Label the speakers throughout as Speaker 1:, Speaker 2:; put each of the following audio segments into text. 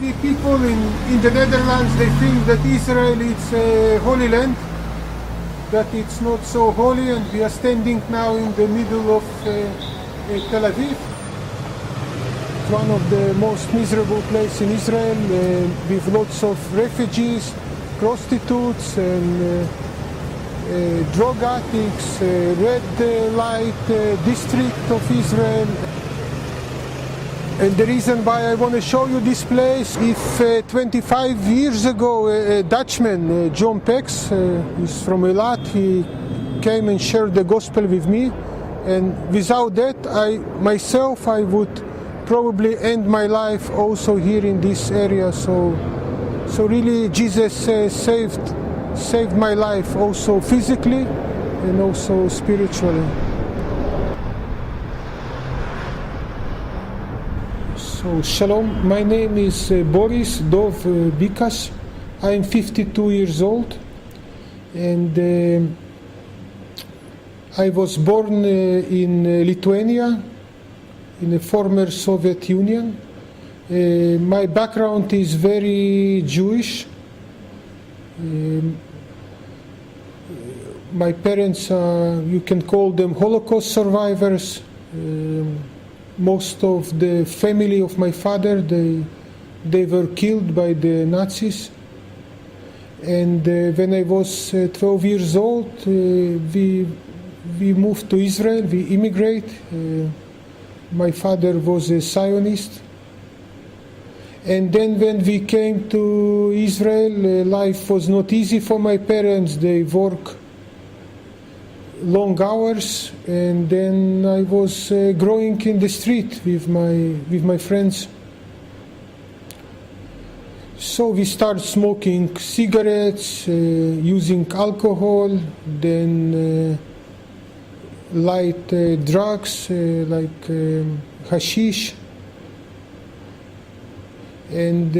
Speaker 1: The people in the Netherlands, they think that Israel is a holy land, that it's not so holy, and we are standing now in the middle of Tel Aviv. It's one of the most miserable places in Israel, with lots of refugees, prostitutes, and drug addicts, red light district of Israel. And the reason why I want to show you this place, if 25 years ago a Dutchman, John Pex, is from Eilat, he came and shared the gospel with me, and without that I would probably end my life also here in this area. So really Jesus saved my life also physically and also spiritually. So shalom, my name is Boris Dov Bikas. I am 52 years old, and I was born in Lithuania, in the former Soviet Union. My background is very Jewish. My parents are, you can call them Holocaust survivors. Most of the family of my father, they were killed by the Nazis. And when I was 12 years old, we moved to Israel, we immigrated. My father was a Zionist. And then when we came to Israel, life was not easy for my parents. They work long hours, and then I was growing in the street with my friends. So we started smoking cigarettes, using alcohol, then light drugs like hashish, and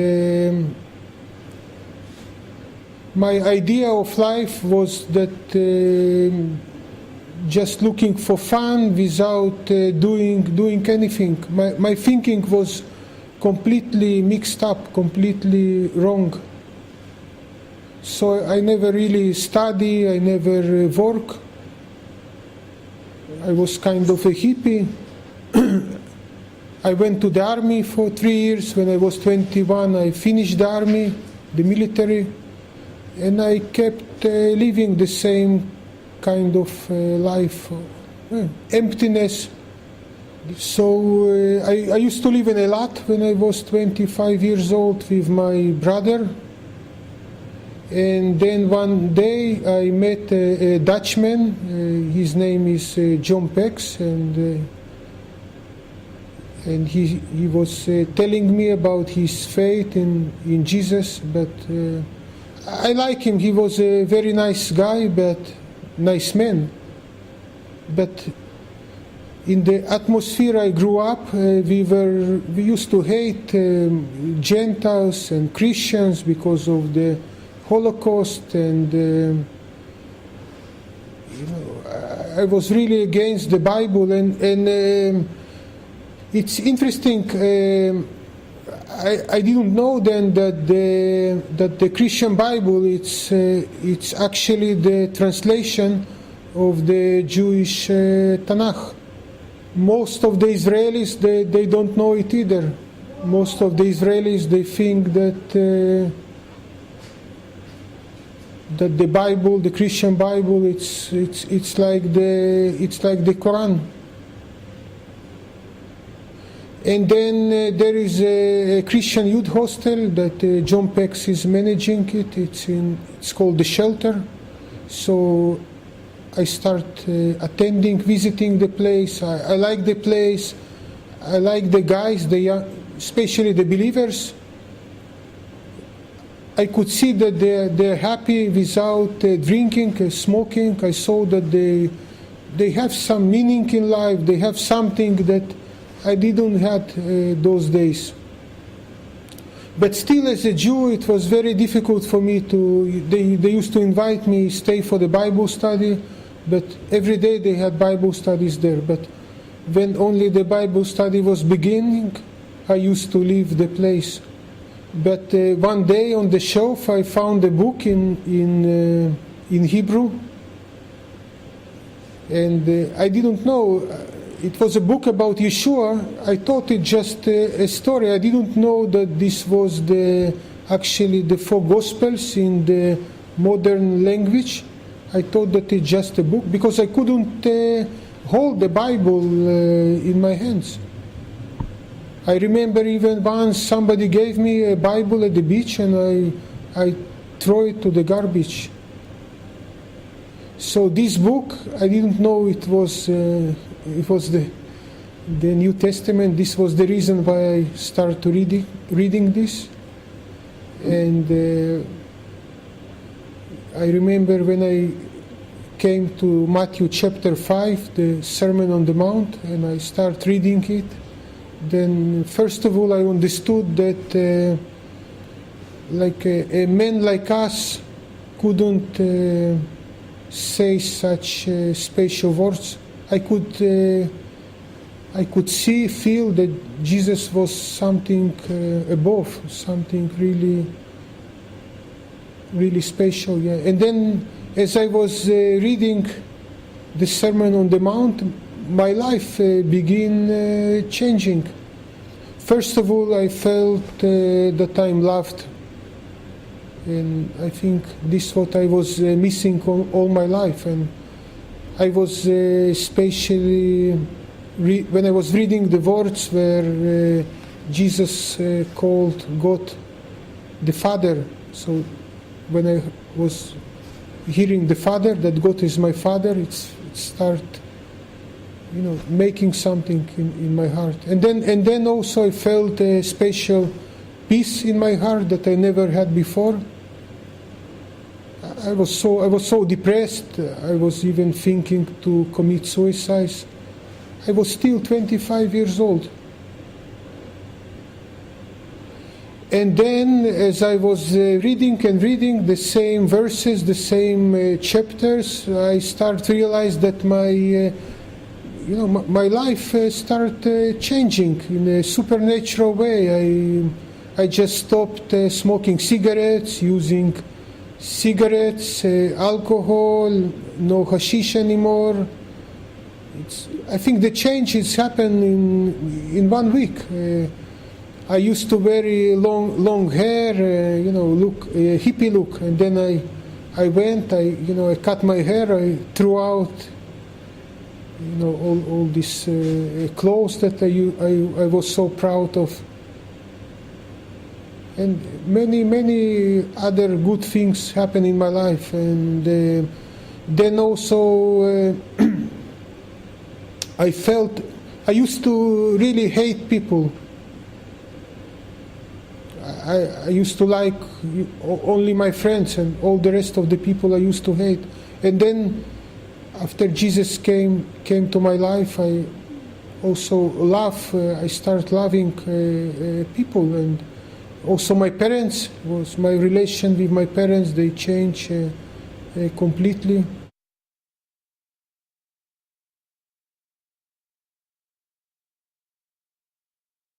Speaker 1: my idea of life was that just looking for fun without doing anything. My thinking was completely mixed up, completely wrong. So I never really study, I never work. I was kind of a hippie. I went to the army for 3 years. When I was 21, I finished the army, the military, and I kept living the same kind of life, emptiness. So I used to live in Eilat when I was 25 years old with my brother. And then one day I met a Dutchman. His name is John Pex, and he was telling me about his faith in Jesus. But I like him. He was a very nice guy, but nice man. But in the atmosphere I grew up, we used to hate Gentiles and Christians because of the Holocaust, and I was really against the Bible. And it's interesting. I didn't know then that the Christian Bible it's actually the translation of the Jewish Tanakh. Most of the Israelis they don't know it either. Most of the Israelis they think that the Bible, the Christian Bible, it's like the Quran. And then there is a Christian youth hostel that John Pex is managing it. It's called The Shelter. So I start attending, visiting the place. I like the place. I like the guys, especially the believers. I could see that they're happy without drinking, smoking. I saw that they have some meaning in life. They have something that I didn't have those days. But still, as a Jew, it was very difficult for me they used to invite me, stay for the Bible study, but every day they had Bible studies there. But when only the Bible study was beginning, I used to leave the place. But one day on the shelf I found a book in Hebrew, and I didn't know it was a book about Yeshua. I thought it just a story. I didn't know that this was actually the 4 Gospels in the modern language. I thought that it's just a book because I couldn't hold the Bible in my hands. I remember even once somebody gave me a Bible at the beach and I threw it to the garbage. So this book, I didn't know it was the New Testament. This was the reason why I started reading this. And I remember when I came to Matthew chapter 5, the Sermon on the Mount, and I started reading it. Then first of all I understood that a man like us couldn't say such special words. I could feel that Jesus was something above, something really, really special. Yeah. And then as I was reading the Sermon on the Mount, my life began changing. First of all, I felt that I'm loved. And I think this is what I was missing all my life. And I was especially, when I was reading the words where Jesus called God the Father. So when I was hearing the Father, that God is my Father, it started making something in my heart. And then also I felt a special peace in my heart that I never had before. I was so depressed. I was even thinking to commit suicide. I was still 25 years old. And then as I was reading the same verses, the same chapters, I started to realize that my life started changing in a supernatural way. I just stopped smoking cigarettes, using cigarettes, alcohol, no hashish anymore. I think the changes happened in 1 week. I used to wear long hair, hippie look, and then I cut my hair, I threw out all these clothes that I was so proud of, and many other good things happened in my life. And then also I used to really hate people. I used to like only my friends, and all the rest of the people I used to hate. And then after Jesus came to my life, I also I started loving people. And also my parents, my relation with my parents, they changed completely.